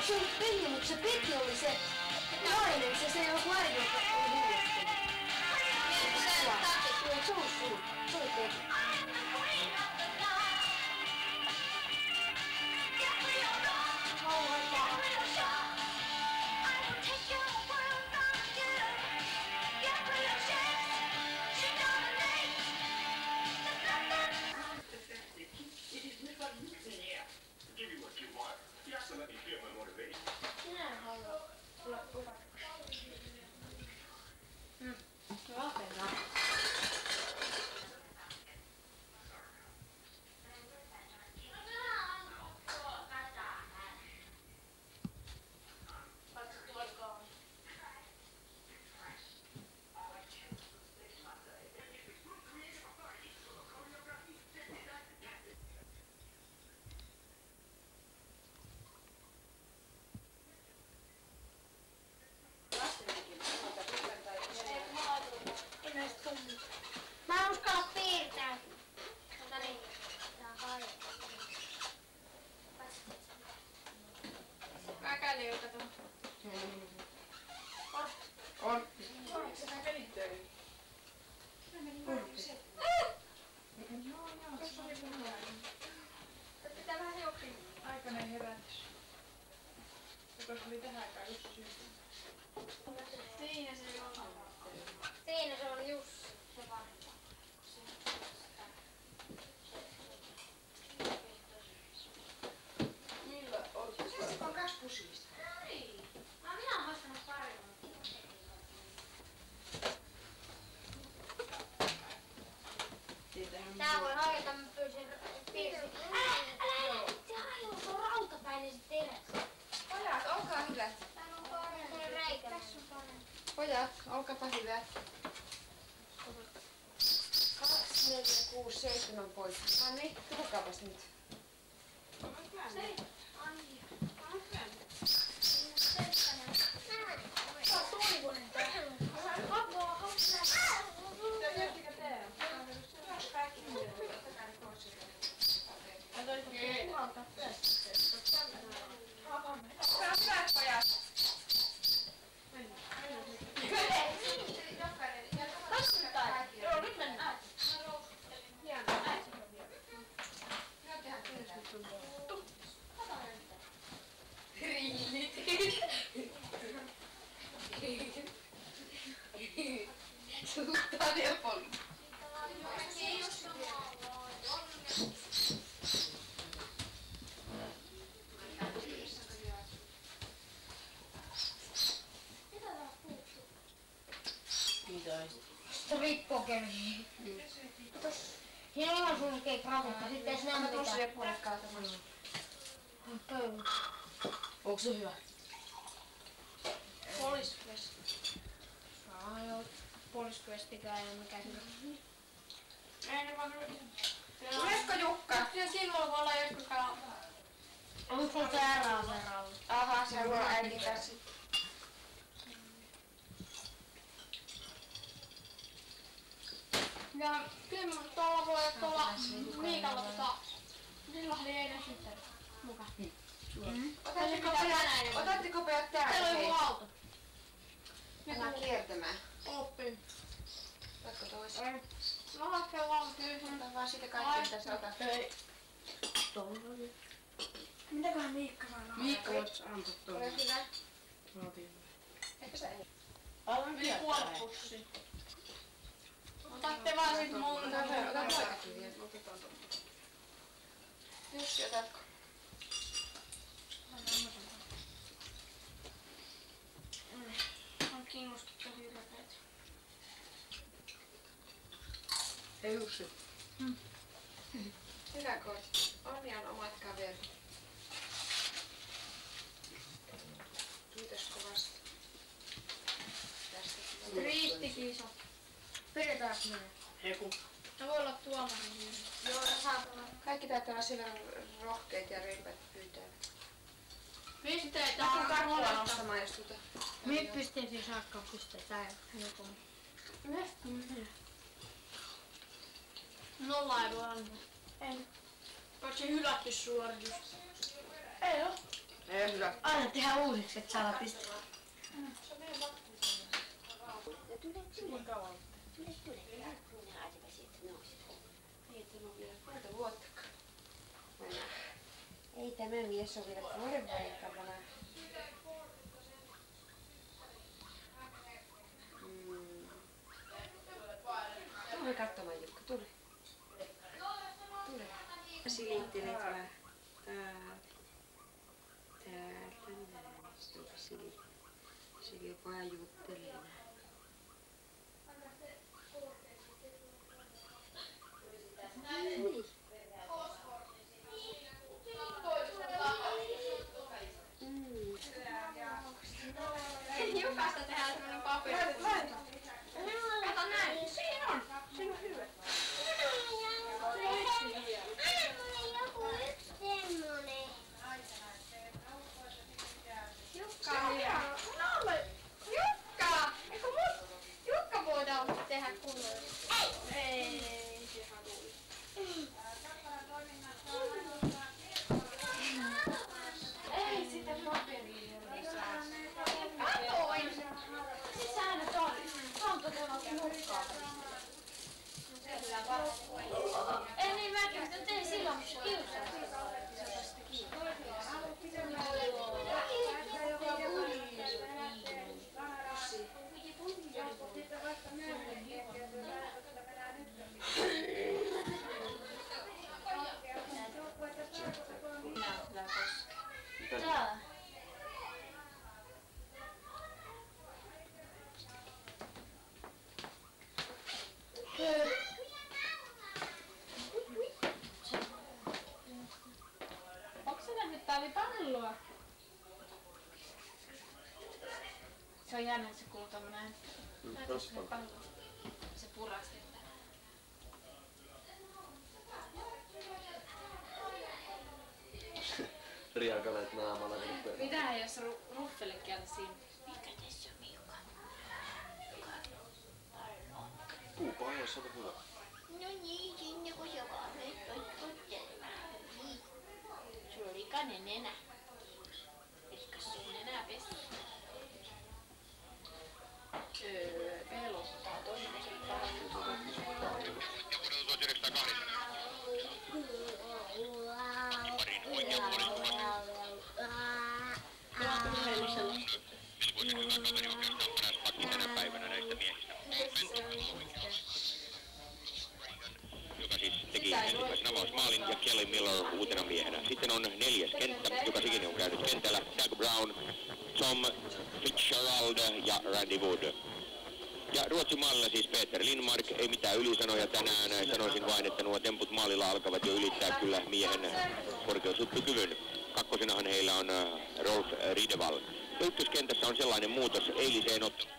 se ollut Penni, mutta se Peti oli se nainen, se joku äiti, joka oli huolestunut. Joo, se oli sun. Se oli Peti. Minä en halua tulla tupakaksi. Vahvemmin. Mä en uskalla piirtää. Ota niin. Tää on paljon. Mä käyn kato. On. Sä menit töihin. Mä menin varsin. Joo. Tuossa oli punainen. Pitää vähän jokin aikainen herätys. Joka oli tähän aikaan just syntynyt. Siinä se on. Siinä se on Jussi. Se vanha. Millä on? Se on 2 pusista. Niin. Minä oon vastannut paremmin. Tää voi harjoittaa, mä pyysin piirsin. Älä! Se hajuu, se on rautapäinen se teräs. Pojat, olkaa hyvät. Täällä on paremmin reikä. Tässä on paremmin. Pojat, olkaapa hyvät. 2, 4, 6, 7 pois. Anni, tulkaapas nyt. Se on toivonen tää. Apua, Jättikö tää? Kaikki miten. Mä toin puhaltaa tästä. Hyvät pojat. Joo, nyt mennään. Hienoa. Suuttaa vielä paljon. Strippokeli. Siinä on ihan sulkee grafiikka, sitten jos nämä pitää. Tosia puolikkaa tämmöinen. Pöytä. Onko se hyvä? Police Quest. Joo, Police Questikään ei ole mikään hyvä. Ei ne vaan nyt. Tulesko Jukka? Ja silloin voi olla joskus kalaa. Onko sulla se R-aseralla? Aha, se on äiti tässä. Ja kyllä tuolla voi olla Miikalla Lillahden eilen sitten mukaan. Otatteko pojat Täällä täällä? on joku auto. Mennään kiertämään. Oppi. Otatko toisen? No laskee vaan kyllä. Ota vaan siitä kaikki mitä sä otat. Hei. Mitäköhän Miikka sanoo? Miikka voit antaa tuon. Ole hyvä. Eikö se ei? Aivan Yli puolet pussi. Otatte vaan sit mun. Ota poikakin vielä. Otetaan tuon. Jussi, otatko? On kiinnostunut tosi repeet. Hei Jussi. Hyvä kortti. Onni on omat kaverit. Kiitos kovasti. Tästä tulee. Riistikisa. Pidetäänkö minä? Heku. Se voi olla tuomari. Joo, saatana. Kaikki täytyy olla sen verran rohkeita ja reipät pyytää. Pisteitä Mä tuun on karkkua molemmista. nostamaan jos tuota. Mihin pisteisiin saakka pistetään joku? Nolla ei voi antaa. En. Paitsi hylätty suoritus. Ei oo. Ei hyvä. Aina tehdään uusiksi, että saadaan pistää. Kuinka kauan? Ei tämä mies ole vielä vuoden vaikkana. Tule katsomaan Jukka, tule. Tule. Silittelet vähän. Täältä näin. Sili vaan juttelee näin. Jukasta tehdään semmonen paperi. Kato näin. Siinä on. Siinä on hyvä. Jukka! Eikö Jukka voidaan tehdä kunnolla? Ei! Ei sitä paperia lisää. Katoin! Sisään nyt on. On todella nurkkaa. Ei niin mäkin, mutta tein silloin kiusaa. Tää. Onko se nähnyt talvipalloa? Se on jännä, että se kuuluu tommonen pallo. Se purasti. Riakalet naamalla. Mitähän jos ruffelikieltä siinä? Mikä tässä on Miuka? Puupohjassa on hyvä. No niin, sinne kun se vaan nyt on tottelemaan. Niin. Sulla oli likainen nenä. Elikö sun nenä pesi? Pelottaa. Toisin kuin se pahoin. Ensimmäisen avausmaalin ja Kelly Miller uutena miehenä. Sitten on 4. kenttä, joka sekin on käynyt kentällä. Doug Brown, Tom Fitzgerald ja Randy Wood. Ja Ruotsin maalilla siis Peter Lindmark, ei mitään ylisanoja tänään. Sanoisin vain, että nuo temput maalilla alkavat jo ylittää kyllä miehen korkeushyppykyvyn. Kakkosenahan heillä on Rolf Ridewall. Ykköskentässä on sellainen muutos eiliseen otteluun.